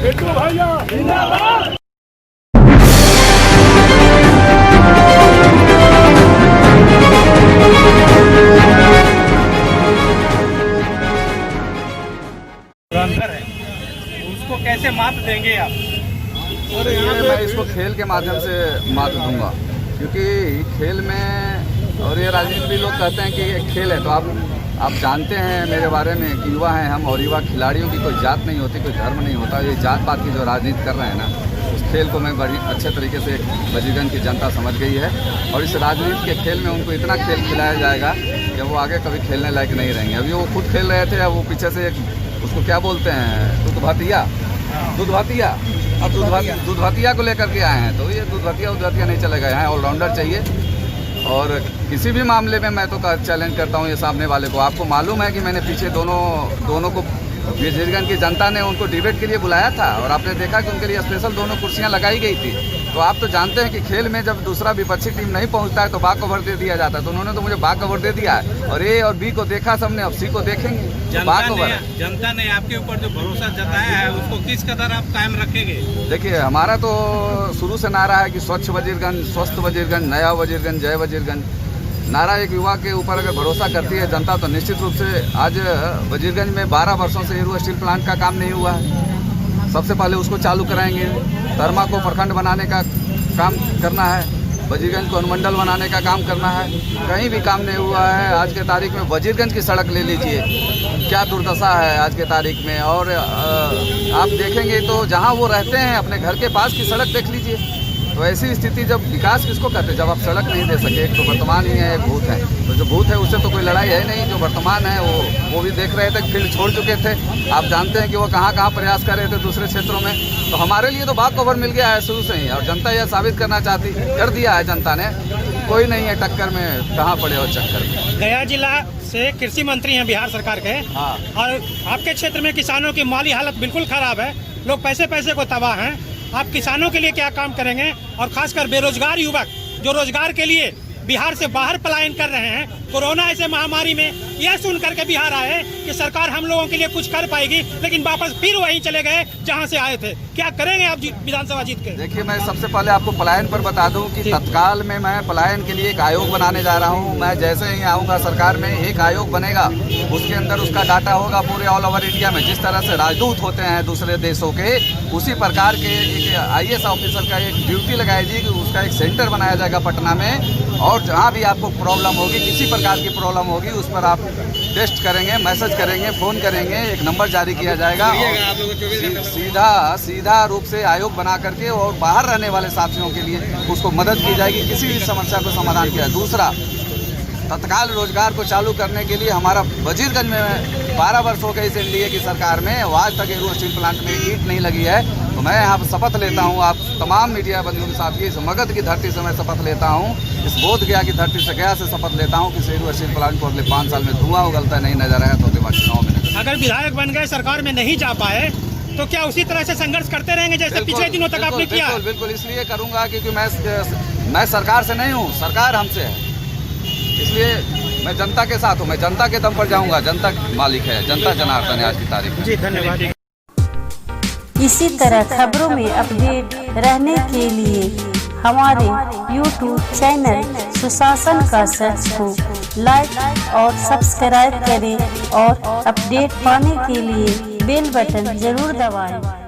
बिट्टू भैया जिंदाबाद। धुरंधर है, उसको कैसे मात देंगे आप? मैं इसको खेल के माध्यम से मात दूंगा, क्योंकि खेल में, और ये राजनीति भी लोग कहते हैं कि ये खेल है, तो आप जानते हैं मेरे बारे में कि युवा हैं हम, और युवा खिलाड़ियों की कोई जात नहीं होती, कोई धर्म नहीं होता। ये जात पात की जो राजनीति कर रहे हैं ना, उस खेल को मैं बड़ी अच्छे तरीके से वजीरगंज की जनता समझ गई है, और इस राजनीति के खेल में उनको इतना खेल खिलाया जाएगा कि वो आगे कभी खेलने लायक नहीं रहेंगे। अभी वो खुद खेल रहे थे, अब वो पीछे से उसको क्या बोलते हैं, दूधभातिया, अब दूधभातिया को लेकर के आए हैं। तो ये दूधभातिया नहीं चलेगा, यहाँ ऑलराउंडर चाहिए। और किसी भी मामले में मैं तो चैलेंज करता हूँ ये सामने वाले को। आपको मालूम है कि मैंने पीछे दोनों को वजीरगंज की जनता ने उनको डिबेट के लिए बुलाया था, और आपने देखा कि उनके लिए स्पेशल 2 कुर्सियां लगाई गई थी। तो आप तो जानते हैं कि खेल में जब दूसरा विपक्षी टीम नहीं पहुंचता है तो बा कवर दे दिया जाता है। तो उन्होंने तो मुझे बा कवर दे दिया है, और ए और बी को देखा सबने, अब सी को देखेंगे। जनता ने आपके ऊपर जो भरोसा जताया है उसको किस कदर आप कायम रखेंगे? देखिए, हमारा तो शुरू से नारा है कि स्वच्छ वजीरगंज, स्वस्थ वजीरगंज, नया वजीरगंज, जय वजीरगंज। नारा एक युवा के ऊपर अगर भरोसा करती है जनता, तो निश्चित रूप से आज वजीरगंज में 12 वर्षों से हीरो स्टील प्लांट का काम नहीं हुआ है। सबसे पहले उसको चालू कराएंगे। तरमा को प्रखंड बनाने का काम करना है, वजीरगंज को अनुमंडल बनाने का काम करना है। कहीं भी काम नहीं हुआ है। आज के तारीख में वजीरगंज की सड़क ले लीजिए, क्या दुर्दशा है आज के तारीख में। और आप देखेंगे तो जहाँ वो रहते हैं अपने घर के पास की सड़क देख लीजिए। तो ऐसी स्थिति, जब विकास किसको कहते हैं, जब आप सड़क नहीं दे सके। एक तो वर्तमान ही है, एक भूत है। तो जो भूत है उससे तो कोई लड़ाई है नहीं, जो वर्तमान है वो भी देख रहे थे, फील्ड छोड़ चुके थे। आप जानते हैं कि वो कहाँ प्रयास कर रहे थे दूसरे क्षेत्रों में। तो हमारे लिए तो बाग कवर मिल गया है शुरू से ही, और जनता यह साबित करना चाहती, कर दिया है जनता ने। कोई नहीं है टक्कर में, कहाँ पड़े हो चक्कर में। गया जिला से कृषि मंत्री हैं बिहार सरकार के। हाँ। और आपके क्षेत्र में किसानों की माली हालत बिल्कुल खराब है, लोग पैसे को तबाह हैं। आप किसानों के लिए क्या काम करेंगे, और खासकर बेरोजगार युवक जो रोजगार के लिए बिहार से बाहर पलायन कर रहे हैं, कोरोना ऐसे महामारी में यह सुन करके बिहार आए कि सरकार हम लोगों के लिए कुछ कर पाएगी, लेकिन वापस फिर वहीं चले गए जहां से आए थे। क्या करेंगे आप विधानसभा जीत के? देखिए, मैं सबसे पहले आपको पलायन पर बता दूं कि तत्काल में मैं पलायन के लिए एक आयोग बनाने जा रहा हूं। मैं जैसे ही आऊंगा सरकार में, एक आयोग बनेगा, उसके अंदर उसका डाटा होगा पूरे ऑल ओवर इंडिया में। जिस तरह से राजदूत होते हैं दूसरे देशों के, उसी प्रकार के एक IAS ऑफिसर का एक ड्यूटी लगाई जाएगी, उसका एक सेंटर बनाया जाएगा पटना में। और जहाँ भी आपको प्रॉब्लम होगी, किसी प्रकार की प्रॉब्लम होगी, उस पर आप टेस्ट करेंगे, मैसेज करेंगे, फ़ोन करेंगे, एक नंबर जारी किया जाएगा। सीधा रूप से आयोग बना करके और बाहर रहने वाले साथियों के लिए उसको मदद की जाएगी, किसी भी समस्या को समाधान किया। दूसरा, तत्काल रोजगार को चालू करने के लिए हमारा वजीरगंज में 12 वर्ष हो गए इस NDA की सरकार में, आज तक हीरो स्टील प्लांट में ईंट नहीं लगी है। तो मैं यहाँ शपथ लेता हूँ, आप तमाम मीडिया बंधुओं के साथ, इस मगध की धरती से मैं शपथ लेता हूँ, इस बोध गया की धरती से, गया से शपथ लेता हूँ कि हीरो स्टील प्लांट को अगले 5 साल में धुआं उगलता नहीं नजर आया, तो अगले बार चुनाव में। अगर विधायक बन गए, सरकार में नहीं जा पाए, तो क्या उसी तरह से संघर्ष करते रहेंगे जैसे पिछले दिनों तक आपने किया? बिल्कुल, इसलिए करूँगा क्योंकि मैं सरकार से नहीं हूँ, सरकार हमसे है। इसलिए मैं जनता के साथ हूँ, मैं जनता के दम पर जाऊँगा। जनता मालिक है, जनता जनार्दन है आज की तारीख में। जी, धन्यवाद। इसी तरह खबरों में अपडेट रहने के लिए हमारे YouTube चैनल सुशासन का सर्च को लाइक और सब्सक्राइब करें, और अपडेट पाने के लिए बेल बटन जरूर दबाएं।